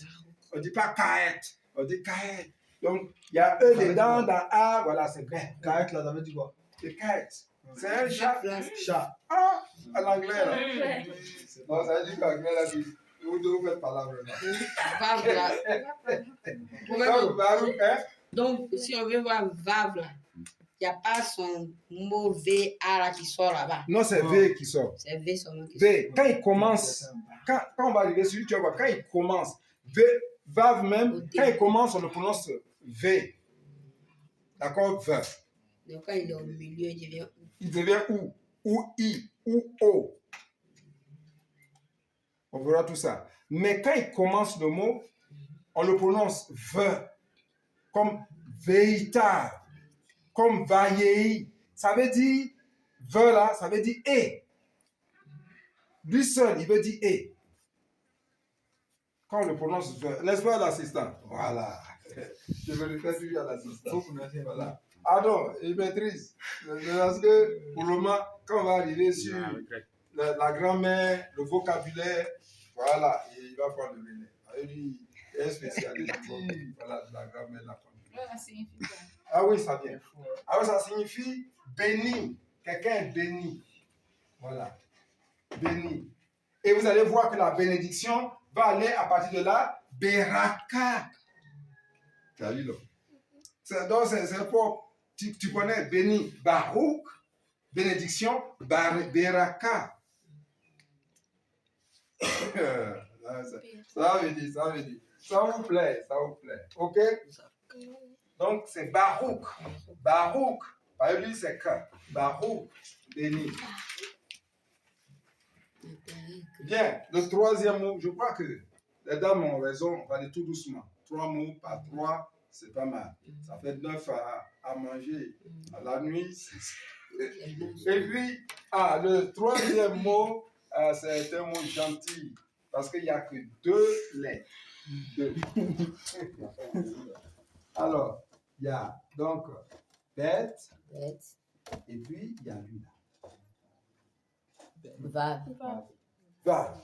On ne dit pas kaet, on dit kaet. Donc, il y a E dedans, dans A, voilà, c'est kaet. Kaet là, ça veut dire quoi? C'est kaet. C'est un chat. Chat. Ah, en anglais là. Non, ça veut dire qu'en anglais là, vous devez faire palabre là. Barouk, hein? Donc, si on veut voir Vav là, il n'y a pas son mot V-A là qui sort là-bas. Non, c'est V qui sort. C'est V seulement qui sort. V, quand il commence, quand on va arriver sur lui, tu vas voir, quand il commence, V, Vav même, quand il commence, on le prononce V. D'accord? V. Donc, quand il est au milieu, il devient ou I, ou O. On verra tout ça. Mais quand il commence le mot, on le prononce V, comme véritable, comme vaillei. Ça veut dire, V là, ça veut dire et. Lui seul, il veut dire et. Quand on le prononce V, n'est-ce pas l'assistant? Voilà. Je vais le faire toujours à l'assistant. Voilà. Ah non, il maîtrise. Parce que pour le moment, quand on va arriver sur la grammaire, le vocabulaire, voilà, il va prendre le relais. Il est spécialiste. Voilà, la grammaire, la conduite. Ah oui, ça vient. Ah oui, ça signifie béni. Quelqu'un est béni. Voilà. Béni. Et vous allez voir que la bénédiction va aller à partir de là, Beraka. Tu as vu là? Donc, c'est pour. Tu connais béni, Barouk, bénédiction, Beraka. Ça veut dire. Ça vous plaît. Ok? Donc, c'est Barouk. Barouk. Par lui, c'est que. Barouk, béni. Bien, le troisième mot, je crois que les dames ont raison, on va aller tout doucement. 3 mots par 3, c'est pas mal. Ça fait 9 à manger à la nuit. Et puis, le troisième mot, c'est un mot gentil, parce qu'il n'y a que 2 lettres. 2. Alors, il y a donc bête, et puis il y a lui là. Va.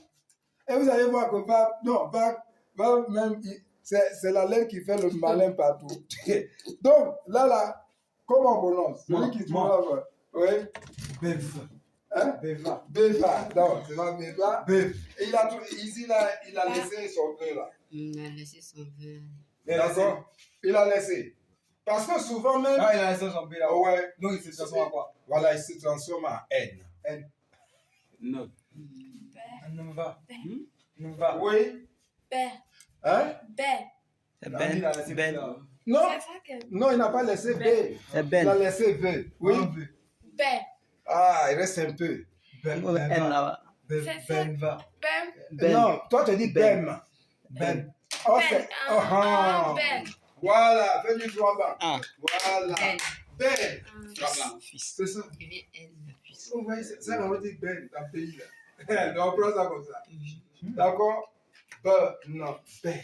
Et vous allez voir que va même, c'est la lettre qui fait le malin partout. Donc, là, comment on prononce? Celui qui trouve, oui. Bev. Hein? Beva. Beva. Non, c'est pas Beva. Bev. Et ici, là, il a laissé son vœu là. Il a laissé son vœu. D'accord? Il a laissé. Parce que souvent même. Ah, il a laissé son vœu là. Ouais. Donc, il se transforme en quoi? Voilà, il se transforme en N. Non. Numva. Oui. Ben. Hein? Ben. C'est Il a laissé Ben. là. Non, C'est ça que... non, il n'a pas laissé B. C'est Il a Ben. laissé V. Oui. Ben. Ah, il reste un peu. Ben N là-bas. va. Ben. Ben. Non, toi tu dis Bem. Ben. Oh, Ben. c'est... Ah, ben. Voilà, fais du droit bas. Ah. Voilà. Ben. Ben. Fils. C'est ça. Je vais N la puissance. Vous voyez, c'est ça, on va dire Ben, dans le pays là. Donc, on prend ça comme ça. D'accord? Non, Ben.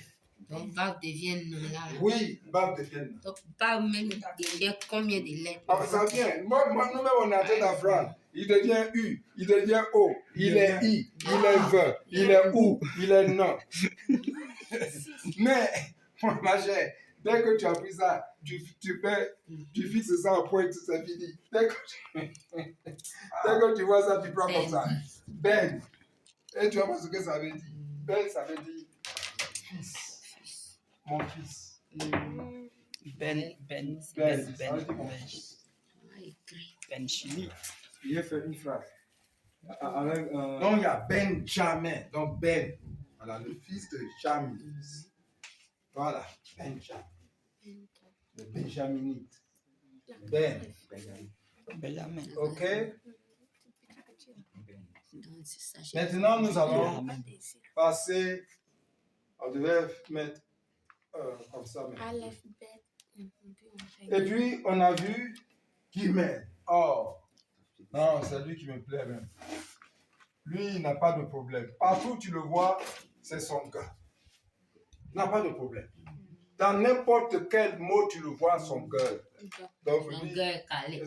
Donc, va devient non là. Oui, Bab de Ben. Donc, pas même derrière combien de lettres. Ah, ça vient. Moi, nous-mêmes, on est en train d'apprendre. Il devient U, il devient O, il est I, il est V, il est OU, il est non. Mais, ma chère, dès que tu as pris ça, tu fixes ça en point, c'est fini. Dès que tu vois ça, tu prends comme ça. Ben. Et tu vois pas ce que ça veut dire. Ben, ça veut dire fils. Mon fils. Ben. Ben, ça veut dire mon Ben. fils. On va écrire. Ben Chili. Il a fait une phrase. Avec Donc, il y a Benjamin. Donc, Ben. Voilà, le fils de Jamin. Voilà, Benjamin. Le Benjaminite. Ben. Benjamin. OK? Donc, c'est ça. Maintenant, nous allons passer. On devait mettre comme ça. Mais... Aleph, bet. Et puis, on a vu Guimel. Oh, non, c'est lui qui me plaît même. Lui, il n'a pas de problème. Partout où tu le vois, c'est son gars. Il n'a pas de problème. Dans n'importe quel mot tu le vois, son gueule. Donc, Son lui, gars est calé.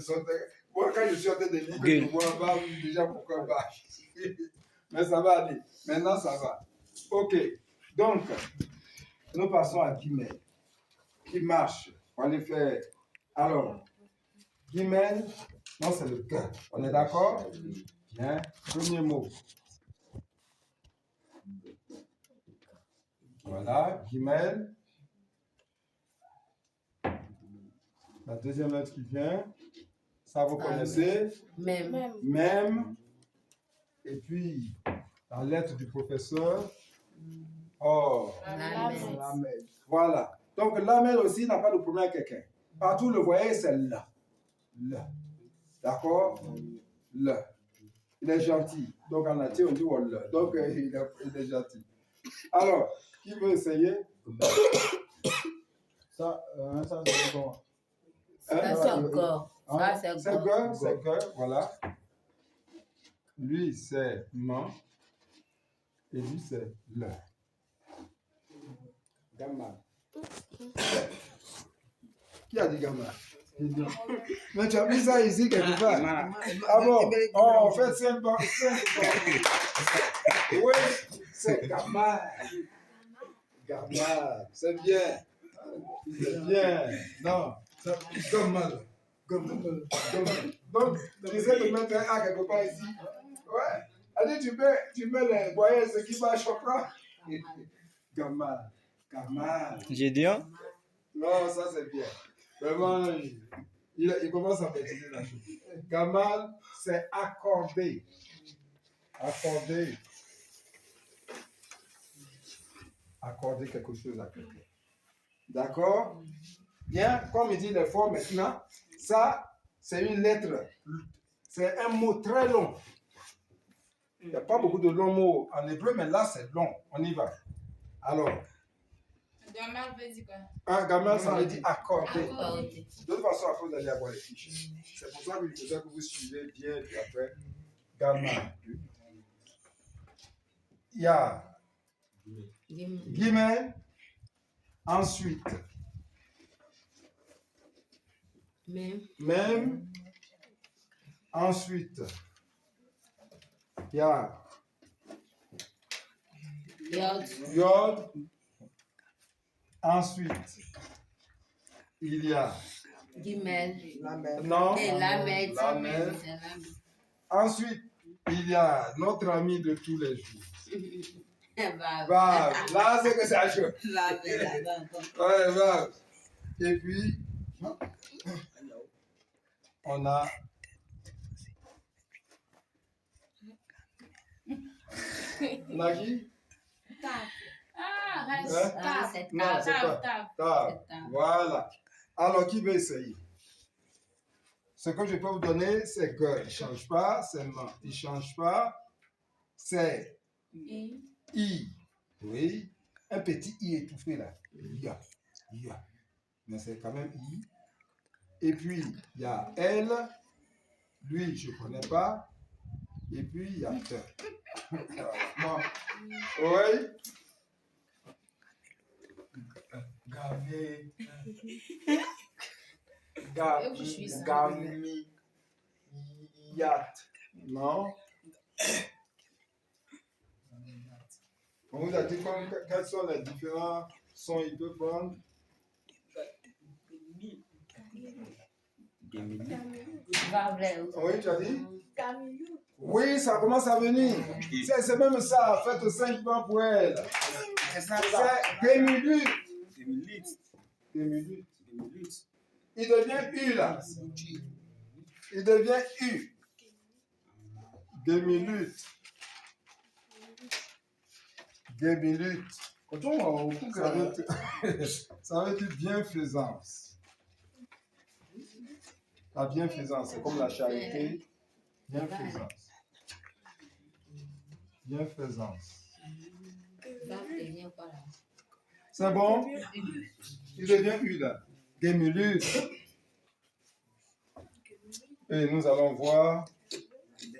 moi, quand je suis en train de lire, que je vois bas, déjà pourquoi bas. Mais ça va aller. Maintenant, ça va. OK. Donc, nous passons à Guimel. Qui marche. On va aller faire. Alors, Guimel, non, c'est le cœur. On est d'accord? Bien. Premier mot. Voilà, Guimel. La deuxième lettre qui vient. Ça, vous connaissez. Même. Même. Et puis, la lettre du professeur. Oh, Lamel. Voilà. Donc, Lamel aussi n'a pas de problème avec quelqu'un. Partout, le voyez, c'est là. Là. D'accord? Là. Il est gentil. Donc, en entier, on dit oh, là. Donc, il est gentil. Alors, qui veut essayer? Ça, c'est comment? Ça, c'est encore. Ça, c'est C'est encore. que, voilà. Lui, c'est man. Et lui, c'est le. Gamma. Qui a dit gamma? Mais tu as mis ça ici quelque part. Ah bon? Oh, en fait, c'est un bon. Oui, c'est gamma. Gamma. C'est bien. C'est bien. Non, c'est gamma. Donc, tu essaies de mettre un A quelque part ici. Ouais. Allez, tu mets les voyelles, ce qui marche, je prends. Gamma. Gamma. Gédéon. Non, ça c'est bien. Vraiment, il commence à maîtriser la chose. Gamal, c'est accorder. Accorder. Accorder quelque chose à quelqu'un. D'accord? Bien, comme il dit les fois maintenant, ça, c'est une lettre. C'est un mot très long. Il n'y a pas beaucoup de longs mots en hébreu, mais là, c'est long. On y va. Alors, Gamal veut dire quoi? un gamin, ça veut dire accorder. Accordé. De toute façon, après, vous allez avoir les fiches. C'est pour ça que je voudrais que vous suivez bien, puis après, gamin. Il y a guillemets. Ensuite, même. Ensuite, il y a yod. Ensuite, il y a Guimel. non. Et Lamel. Lamel. Ensuite, il y a notre ami de tous les jours. Bah, là, c'est que ça chaud. Ouais, bah. Et puis, on a qui? Ah! reste Hein? Ah, table. c'est Non, table. c'est pas. Table. Table. C'est table. Voilà. Alors, qui veut essayer? Ce que je peux vous donner, c'est que il ne change pas, c'est non. Il ne change pas, c'est I. I. Oui. Un petit I étouffé là. Ya. Ya. Mais c'est quand même I. Et puis, il y a L. Lui, je ne connais pas. Et puis, il y a te. Bon. Oui. Gavé. Et vous, je suis ça. Gami. Yat. Non. On vous a dit quels sont les différents sons il peut prendre. Oui, tu as dit? Oui, ça commence à venir. C'est même ça. Faites 5 points pour elle. C'est ça. C'est Gemilute. Gemilite. Gemilute. Gemilite. Il devient U là. Il devient U. Gemilute. Gemilute. Ça veut dire bienfaisance. La bienfaisance, c'est comme la charité. Bienfaisance. Bienfaisance. C'est bon? Il devient U là. Gemilute. Et nous allons voir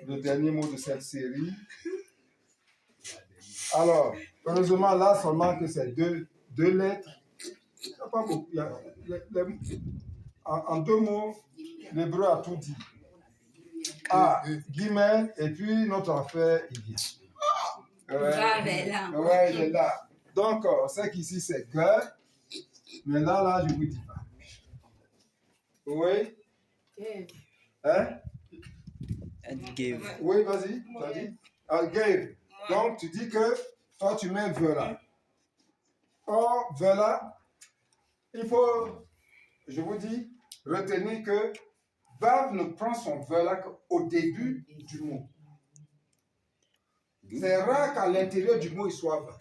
le dernier mot de cette série. Alors, heureusement là seulement que c'est deux lettres. Il n'y a pas beaucoup. En 2 mots, l'hébreu a tout dit. Ah, guillemets, et puis notre affaire, il vient. Ouais, il est là. Donc, on sait qu'ici c'est que, mais là, je vous dis pas. Oui? Hein? And give. Oui, vas-y, tu as dit. Gave. Donc, tu dis que toi, tu mets Vela. Or, Vela, il faut, je vous dis, retenir que Vav ne prend son Vela qu'au début du mot. C'est rare qu'à l'intérieur du mot, il soit Vav.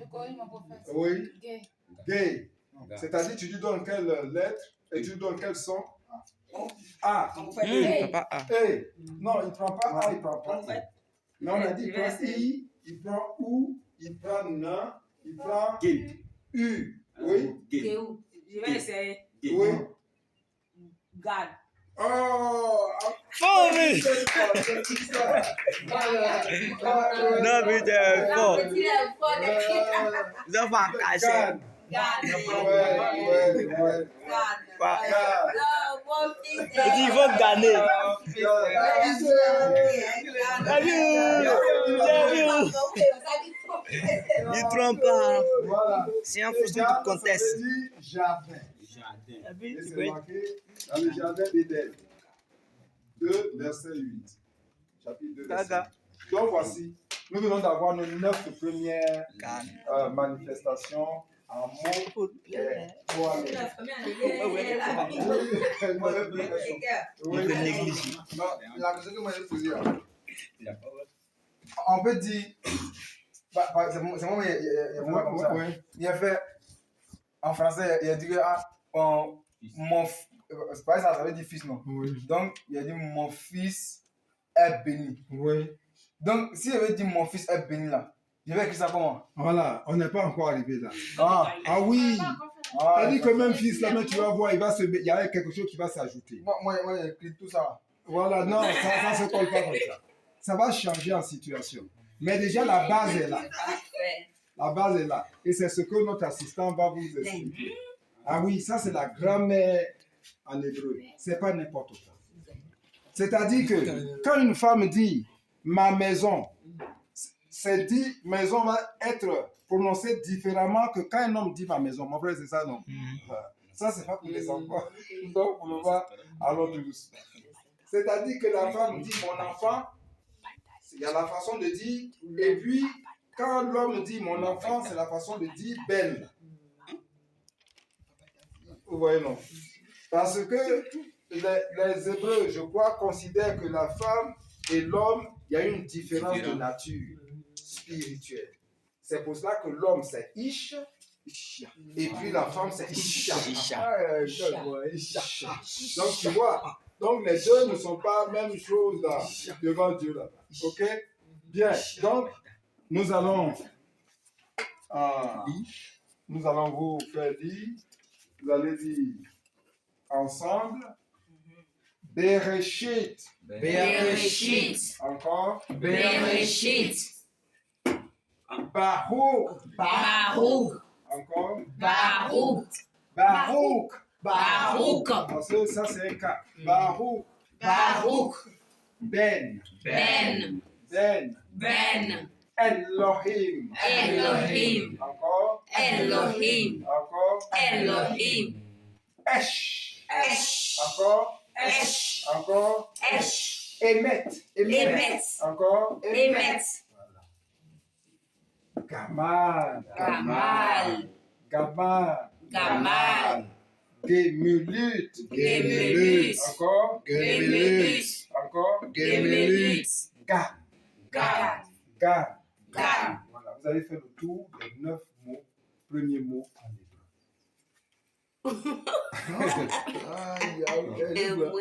Je corrige mon professeur. Oui. Gay. Gay. C'est-à-dire, tu lui donnes quelle lettre et tu lui donnes quel son? A. Papa A. E. Non, il ne prend pas A, il ne prend pas I. Mais on a dit il prend I, il prend OU, il prend NA, il prend U. Oui? Je vais essayer. Oui. Garde. Oh! Fort, mais. Non, mais t'es fort. Ils ont pas caché. Ouais. Il faut gagner. Il trompe pas. Voilà. C'est en fonction du contexte. Ça veut dire jardin. Et c'est marqué dans le jardin d'Éden. 2, verset 8. Chapitre 2, verset 8. Donc voici, nous venons d'avoir nos 9 premières manifestations en mots. Il peut négliger. La question que moi j'ai posée, on peut dire, c'est moi, il a fait, en français, il a dit que c'est pas ça, ça veut dire fils, non? Oui. Donc, il a dit mon fils est béni. Oui. Donc, si il avait dit mon fils est béni là, je vais écrire ça comment? Voilà, on n'est pas encore arrivé là. Ah Oui. Ah, C'est-à-dire que même fils là, mais tu vas voir, il y a quelque chose qui va s'ajouter. moi j'ai écrit tout ça. Voilà, non, ça ne se colle pas comme ça. Ça va changer en situation. Mais déjà, la base est là. La base est là. Et c'est ce que notre assistant va vous expliquer. Ah oui, ça c'est la grammaire en hébreu. C'est pas n'importe quoi. C'est-à-dire que quand une femme dit ma maison, c'est dit maison va être prononcé différemment que quand un homme dit ma maison. Mon frère, c'est ça, non? Ça, c'est pas pour les enfants. Donc, on va allons tous. C'est-à-dire que la femme dit mon enfant, il y a la façon de dire, et puis quand l'homme dit mon enfant, c'est la façon de dire belle. Vous voyez, non? Parce que les Hébreux, je crois, considèrent que la femme et l'homme, il y a une différence de nature spirituelle. C'est pour cela que l'homme c'est Ish, et puis la femme c'est Isha. Donc tu vois, donc les deux ne sont pas la même chose là, devant Dieu là. Ok? Bien, donc nous allons vous faire dire, vous allez dire ensemble, Bereshit. Bereshit. Encore. Bereshit. Baruch. Baruch. Encore. Baruch. Baruch. Baruch. Parce que ça c'est un cas. Baruch. Baruch. Ben. Ben. Ben. Ben. Elohim. Elohim. Encore. Elohim. Encore. Elohim. Esh. Esh. Encore. Esh. Encore. Esh. Emet. Emet. Encore. Emet. Gamal. Gamal. Gamal. Gamal. Gemulut. Gemulut. Encore. Gemulut. Encore. Gemulut. Gad. Gad. Gad. Gad. Voilà, vous avez fait le tour des 9 mots, premiers mots en hébreu.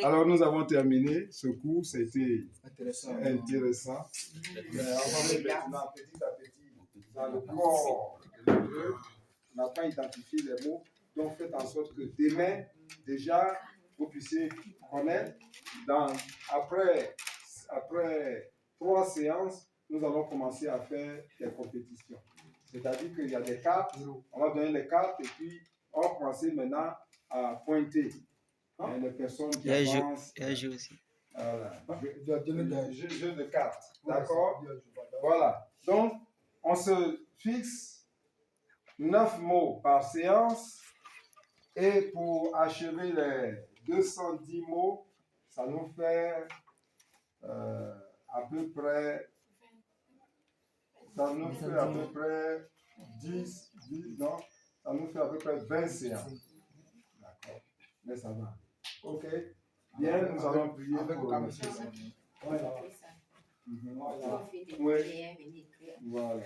Alors nous avons terminé ce cours, c'était intéressant. Mais on va aller maintenant petit à petit dans le corps de l'hébreu. On n'a pas identifié les mots, donc faites en sorte que demain, déjà, vous puissiez connaître. Après 3 séances, nous allons commencer à faire des compétitions. C'est-à-dire qu'il y a des cartes, on va donner les cartes et puis on va commencer maintenant à pointer les personnes qui avancent. Il y a un jeu aussi. Voilà. Jeu de cartes. D'accord? Voilà. Donc, on se fixe 9 mots par séance et pour achever les 210 mots, ça nous fait à peu près 10, non, ça nous fait à peu près 20 séances. D'accord. Mais ça va. Ok. Bien, nous allons prier pour le Voilà. Voilà.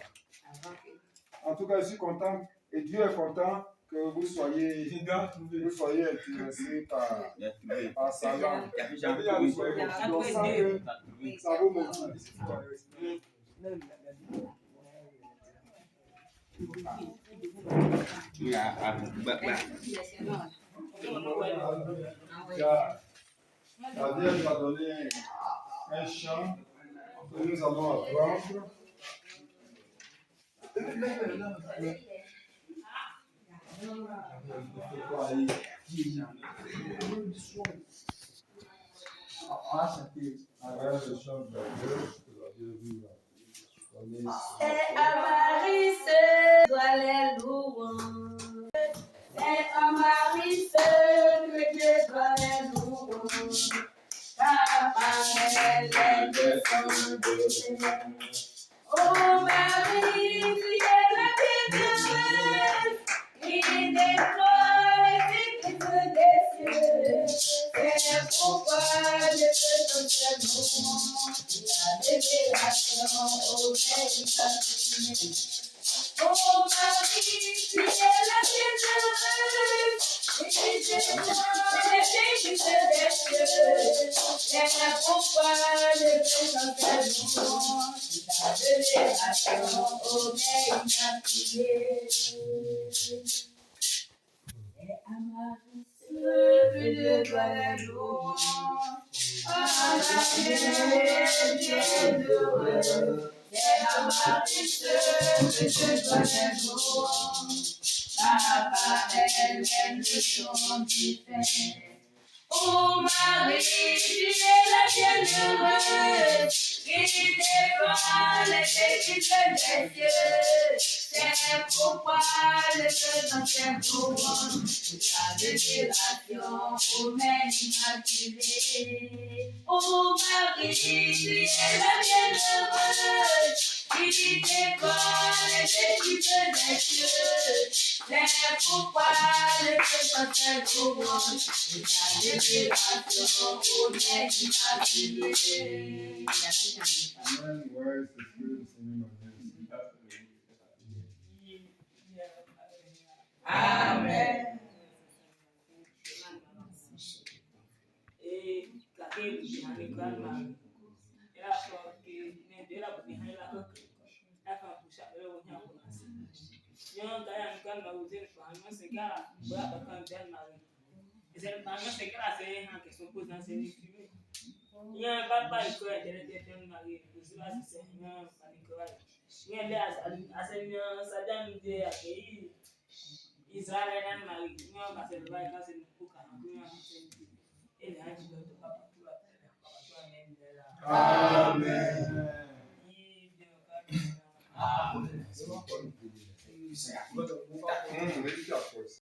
En tout cas, je suis content et Dieu est content que vous soyez intéressés par sa langue. Donc, ça vous motive. La Vierge va donner un chant que nous allons apprendre. C'est à Marie, c'est toi les louanges. C'est à Marie, c'est que toi les louanges. Ta parole est descendue. Oh Marie, tu es la bienheureuse, qui déploie les écritures des cieux. C'est pourquoi je te donne ce nom, la révélation au Père. Oh Marie, tu es la bienheureuse, qui déploie les écritures des cieux. C'est pourquoi je te donne ce nom, la révélation au Père immaculé. Et à Marie, plus de toi la louange. À la bienheureuse. C'est à Marie, plus de toi la louange. Papa, elle aime le son du Père. Oh Marie, tu es la bienheureuse, qui défend les écritures des cieux. C'est pourquoi je te donne cette louange, ta révélation au Mère immaculé. Oh Marie, tu es la bienheureuse, qui défend les écritures des cieux. C'est pourquoi je te donne cette louange, ta révélation au Mère immaculé. Amen. Ouais, c'est ce que le Seigneur m'a dit. Amen. Et laquelle est grande Marie. Et la fois qui n'est de la boutique, la coque, la femme pour chaque heure, on y a commencé. Yon gaya nukan mawuze fahama segala bra bakan dan mari. Ese fahama segala se han que son posan se ni fimi. Yon papa iko e de dan mari, usila se yon panikora. Yon le asen yon sadan de akei Israel dan mari. Yon ba se vai ka se puka na yon se ele haji do papa tu Amen. Amen.